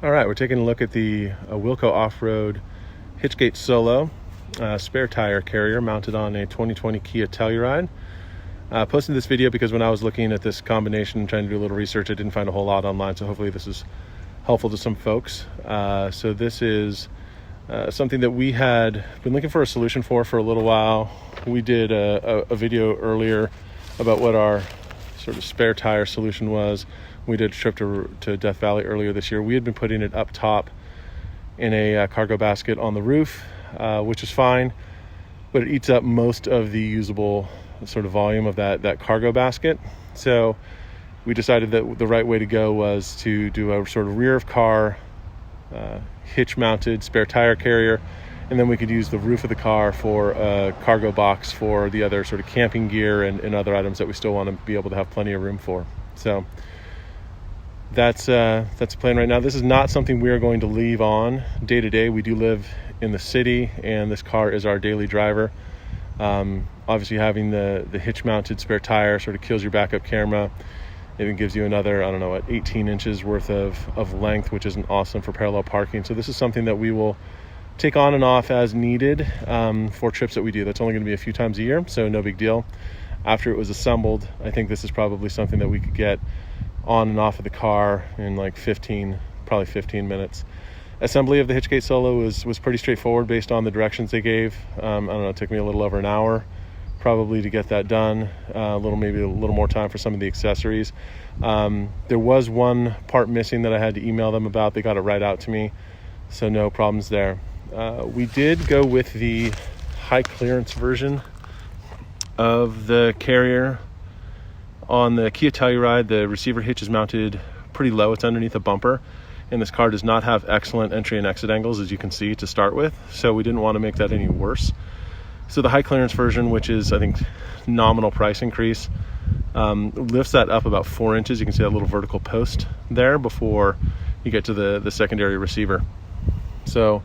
All right, we're taking a look at the Wilco off-road Hitchgate Solo spare tire carrier mounted on a 2020 Kia Telluride. Posted this video because when I was looking at this combination and trying to do a little research, I didn't find a whole lot online, so hopefully this is helpful to some folks. So this is something that we had been looking for a solution for a little while. We did a video earlier about what our sort of spare tire solution was. We did a trip to Death Valley earlier this year. We had been putting it up top in a cargo basket on the roof, which is fine, but it eats up most of the usable sort of volume of that cargo basket. So we decided that the right way to go was to do a sort of rear of car hitch mounted spare tire carrier, and then we could use the roof of the car for a cargo box for the other sort of camping gear and other items that we still want to be able to have plenty of room for. So that's the plan right now. This is not something we are going to leave on day to day. We do live in the city, and this car is our daily driver. Obviously, having the hitch mounted spare tire sort of kills your backup camera. It gives you another, 18 inches worth of length, which isn't awesome for parallel parking. So this is something that we will take on and off as needed for trips that we do. That's only going to be a few times a year, so no big deal. After it was assembled, I think this is probably something that we could get on and off of the car in like 15 minutes. Assembly of the Hitchgate Solo was pretty straightforward based on the directions they gave. It took me a little over an hour probably to get that done. Maybe a little more time for some of the accessories. There was one part missing that I had to email them about. They got it right out to me, so no problems there. We did go with the high clearance version of the carrier. On the Kia Telluride, the receiver hitch is mounted pretty low. It's underneath a bumper, and this car does not have excellent entry and exit angles, as you can see, to start with, so we didn't want to make that any worse. So the high clearance version, which is, I think, nominal price increase, lifts that up about 4 inches. You can see that little vertical post there before you get to the secondary receiver. So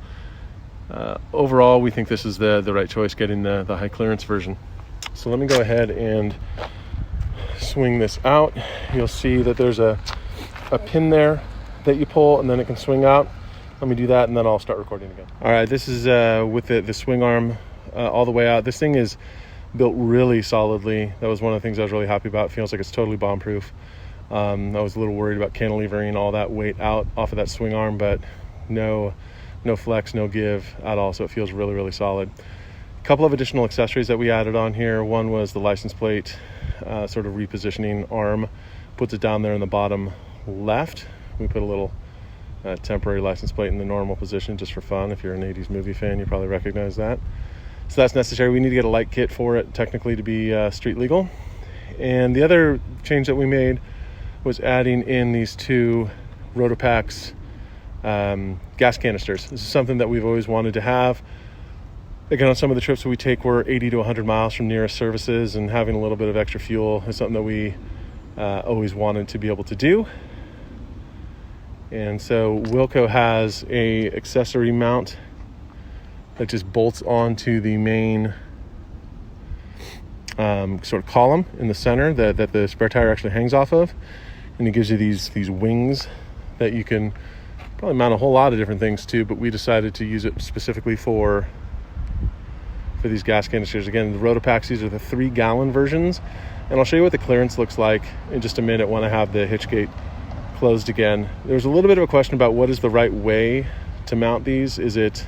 overall, we think this is the right choice, getting the high clearance version. So let me go ahead and swing this out. You'll see that there's a pin there that you pull, and then it can swing out. Let me do that, and then I'll start recording again. All right, this is with the swing arm all the way out. This thing is built really solidly. That was one of the things I was really happy about. It feels like it's totally bomb proof. I was a little worried about cantilevering all that weight out off of that swing arm, but no flex, no give at all. So it feels really, really solid. A couple of additional accessories that we added on here. One was the license plate sort of repositioning arm. Puts it down there in the bottom left. We put a little temporary license plate in the normal position just for fun. If you're an 80s movie fan, you probably recognize that. So that's necessary. We need to get a light kit for it technically to be street legal. And the other change that we made was adding in these two Rotopax gas canisters. This is something that we've always wanted to have. Again, on some of the trips that we take, we're 80 to 100 miles from nearest services, and having a little bit of extra fuel is something that we always wanted to be able to do. And so Wilco has a accessory mount that just bolts onto the main sort of column in the center that the spare tire actually hangs off of, and it gives you these wings that you can probably mount a whole lot of different things to, but we decided to use it specifically for these gas canisters. Again, the Rotopax, these are the 3-gallon versions, and I'll show you what the clearance looks like in just a minute when I have the Hitchgate closed again. There's a little bit of a question about what is the right way to mount these. Is it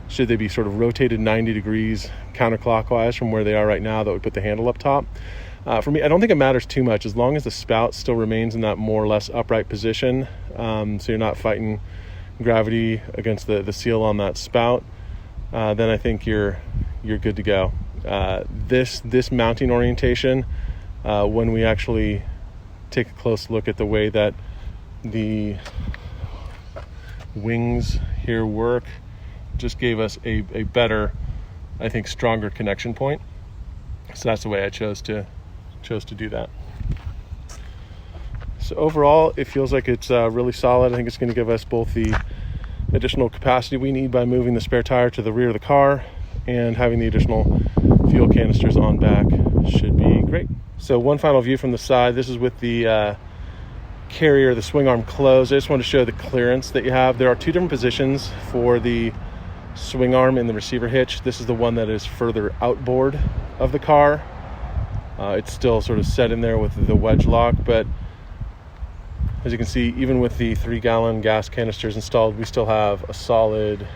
should they be sort of rotated 90 degrees counterclockwise from where they are right now that would put the handle up top? For me, I don't think it matters too much as long as the spout still remains in that more or less upright position, so you're not fighting gravity against the seal on that spout. Then I think you're good to go. This mounting orientation, when we actually take a close look at the way that the wings here work, just gave us a better, I think, stronger connection point. So that's the way I chose to do that. So overall, it feels like it's really solid. I think it's going to give us both the additional capacity we need by moving the spare tire to the rear of the car, and having the additional fuel canisters on back should be great. So one final view from the side. This is with the carrier, the swing arm closed. I just want to show the clearance that you have. There are two different positions for the swing arm in the receiver hitch. This is the one that is further outboard of the car. It's still sort of set in there with the wedge lock, but as you can see, even with the 3-gallon gas canisters installed, we still have a solid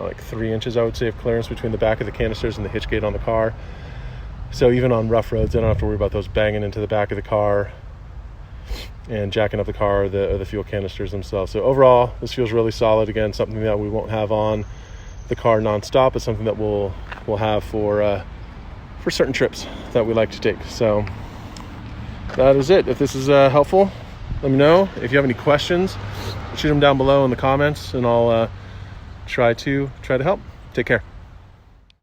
like 3 inches, I would say, of clearance between the back of the canisters and the hitch gate on the car. So even on rough roads, I don't have to worry about those banging into the back of the car and jacking up the car or the fuel canisters themselves. So overall, this feels really solid. Again, something that we won't have on the car nonstop, but something that we'll have for certain trips that we like to take. So that is it. If this is helpful, let me know. If you have any questions, shoot them down below in the comments, and I'll try to help. Take care.